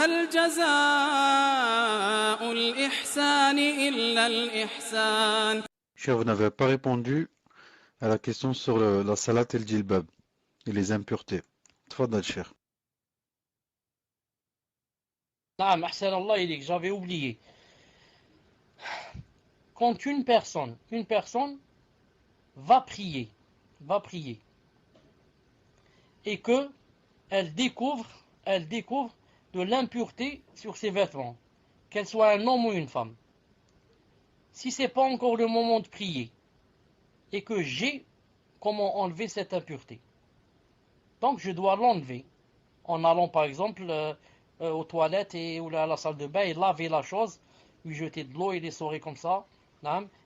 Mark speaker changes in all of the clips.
Speaker 1: هل جزاء الإحسان إلا الإحسان.
Speaker 2: Cher, vous n'avez pas répondu à la question sur la salat et le djilbab et les impuretés. Tfadal, cher.
Speaker 3: Naam, ahsan Allah ilayk, j'avais oublié. Quand une personne va prier, et que elle découvre de l'impureté sur ses vêtements, qu'elle soit un homme ou une femme. Si c'est pas encore le moment de prier, et que j'ai comment enlever cette impureté, donc je dois l'enlever en allant par exemple aux toilettes ou à la salle de bain et laver la chose, lui jeter de l'eau et l'essorer comme ça,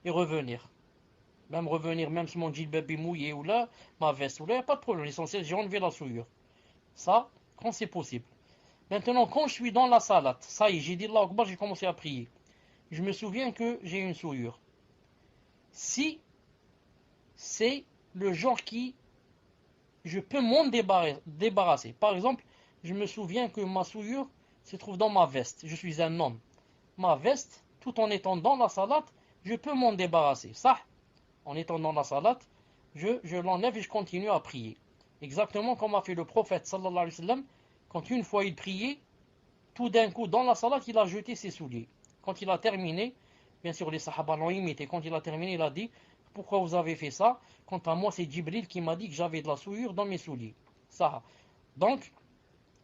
Speaker 3: et revenir. Même si mon djilbab est mouillé ou là, ma veste ou là, il n'y a pas de problème. L'essentiel, j'ai enlevé la souillure. Ça, quand c'est possible. Maintenant, quand je suis dans la salat, ça y est, j'ai dit Allah Akbar, j'ai commencé à prier. Je me souviens que j'ai une souillure. Si c'est le genre qui, je peux m'en débarrasser. Par exemple, je me souviens que ma souillure se trouve dans ma veste. Je suis un homme. Ma veste, tout en étant dans la salat, je peux m'en débarrasser. Ça, en étant dans la salat, je l'enlève et je continue à prier. Exactement comme a fait le prophète sallallahu alayhi wa sallam, quand une fois il priait, tout d'un coup dans la salat, il a jeté ses souliers. Quand il a terminé, bien sûr les sahaba l'ont imité, quand il a terminé, il a dit, pourquoi vous avez fait ça? Quant à moi, c'est Jibril qui m'a dit que j'avais de la souillure dans mes souliers. Ça. Donc,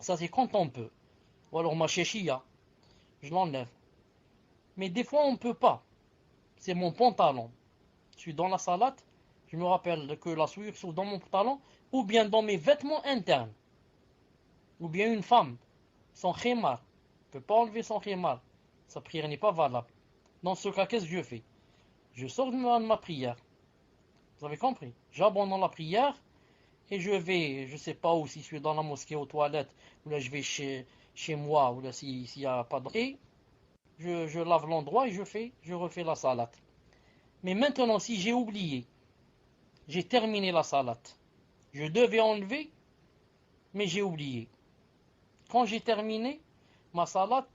Speaker 3: ça c'est quand on peut. Ou alors ma chéchia, je l'enlève. Mais des fois on ne peut pas. C'est mon pantalon. Je suis dans la salat, je me rappelle que la souillure se trouve dans mon pantalon, ou bien dans mes vêtements internes. Ou bien une femme, son khimar, ne peut pas enlever son khimar. Sa prière n'est pas valable. Dans ce cas, qu'est-ce que je fais? Je sors de ma prière. Vous avez compris? J'abandonne la prière et je vais, je ne sais pas où, si je suis dans la mosquée, aux toilettes, ou là je vais chez moi, ou là s'il n'y a pas de... Et je lave l'endroit et je refais la salat. Mais maintenant, si j'ai oublié, j'ai terminé la salat, je devais enlever, mais j'ai oublié. Quand j'ai terminé ma salat,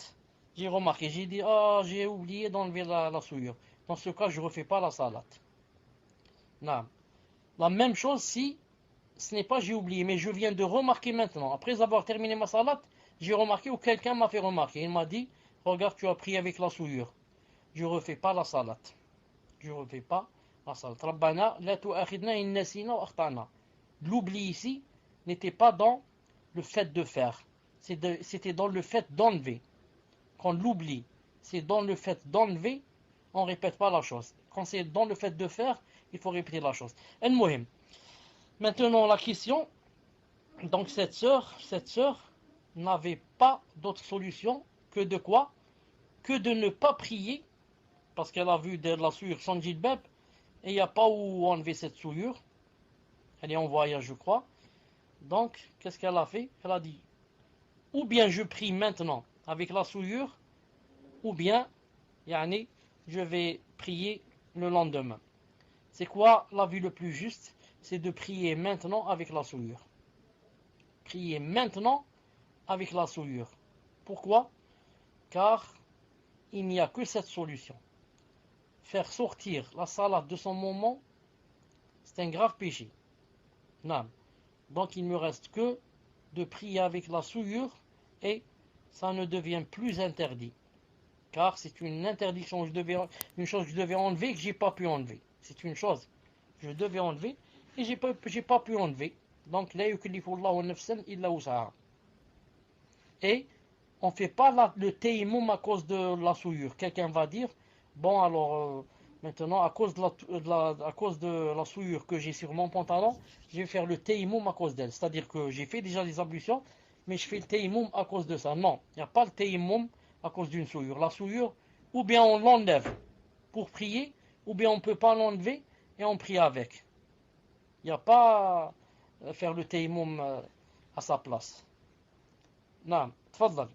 Speaker 3: j'ai remarqué, j'ai dit, j'ai oublié d'enlever la souillure. Dans ce cas, je ne refais pas la salat. Non. La même chose si ce n'est pas j'ai oublié, mais je viens de remarquer maintenant. Après avoir terminé ma salat, j'ai remarqué ou quelqu'un m'a fait remarquer. Il m'a dit, regarde, tu as pris avec la souillure. Je ne refais pas la salat. Je ne refais pas la salat. Rabbana, la tu'akhidna in nasina wa akhtana. L'oubli ici n'était pas dans le fait de faire. C'était dans le fait d'enlever. Quand l'oubli, c'est dans le fait d'enlever, on ne répète pas la chose. Quand c'est dans le fait de faire, il faut répéter la chose. Al-Muhim. Maintenant, la question. Donc, cette sœur n'avait pas d'autre solution que de quoi? Que de ne pas prier, parce qu'elle a vu de la souillure sans djilbab, et il n'y a pas où enlever cette souillure. Elle est en voyage, je crois. Donc, qu'est-ce qu'elle a fait? Elle a dit, ou bien je prie maintenant avec la souillure, ou bien, je vais prier le lendemain. C'est quoi l'avis le plus juste? C'est de prier maintenant avec la souillure. Prier maintenant avec la souillure. Pourquoi? Car il n'y a que cette solution. Faire sortir la salat de son moment, c'est un grave péché. Non. Donc il ne me reste que de prier avec la souillure et ça ne devient plus interdit. Car c'est une interdiction, une chose que je devais enlever que je n'ai pas pu enlever. C'est une chose que je devais enlever et je n'ai pas pu enlever. Donc, la yukallifullahu nafsan illa wus'aha. Et on ne fait pas le tayammum à cause de la souillure. Quelqu'un va dire, bon alors, maintenant, à cause de la souillure que j'ai sur mon pantalon, je vais faire le tayammum à cause d'elle. C'est-à-dire que j'ai fait déjà les ablutions, mais je fais le tayammum à cause de ça. Non, il n'y a pas le tayammum à cause d'une souillure. La souillure, ou bien on l'enlève pour prier, ou bien on ne peut pas l'enlever et on prie avec. Il n'y a pas faire le tayammum à sa place. Non, tfaddal.